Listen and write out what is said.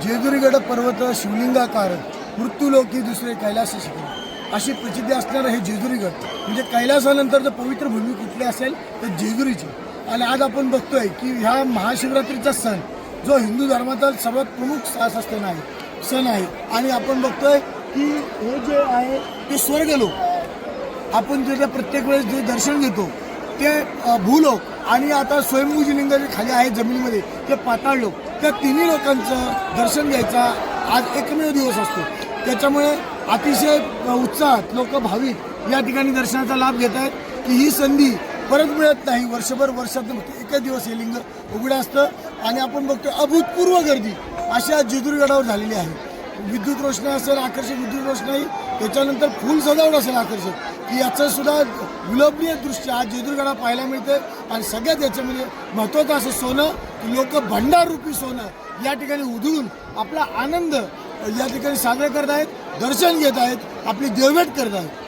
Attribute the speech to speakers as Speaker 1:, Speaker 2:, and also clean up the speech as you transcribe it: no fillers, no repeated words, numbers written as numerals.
Speaker 1: जेजुरीगड पर्वत शिवलिंगाकार मृत्यूलोकी दुसरे कैलास शिखर अशी प्रसिद्धी असणारं हे जेजुरीगड म्हणजे कैलासानंतर जर पवित्र भूमी कुठली असेल तर जेजुरीची. आणि आज आपण बघतोय की ह्या महाशिवरात्रीचा सण जो हिंदू धर्माचा सर्वात प्रमुख सण आहे आणि आपण बघतोय की हे जे आहे ते स्वर्गलोक आपण जे प्रत्येक वेळेस जे दर्शन घेतो ते भूलोक आणि आता स्वयंभूजी जे खाली आहे जमिनीमध्ये ते पाताळ लोक, त्या तिन्ही लोकांचं दर्शन घ्यायचा आज एकमेव दिवस असतो. त्याच्यामुळे अतिशय उत्साहात लोक भाविक या ठिकाणी दर्शनाचा लाभ घेत आहेत की ही संधी परत मिळत नाही. वर्षातून एकच दिवस हे लिंग उघडं असतं आणि आपण बघतो अभूतपूर्व गर्दी अशा जेजुरीगडावर झालेली आहे. विद्युत रोषणाई असेल आकर्षक विद्युत रोषणाई, त्याच्यानंतर फुल सजावट असेल आकर्षक, की याचं सुद्धा विलोभनीय दृश्य आज जेजुरीगडावर पाहायला मिळते. आणि सगळ्यात याच्यामध्ये महत्त्वाचं असं सोनं की लोक भंडाररूपी सोनं या ठिकाणी उधळून आपला आनंद या ठिकाणी साजरा करत आहेत, दर्शन घेत आहेत, आपली देवभेट करत आहेत.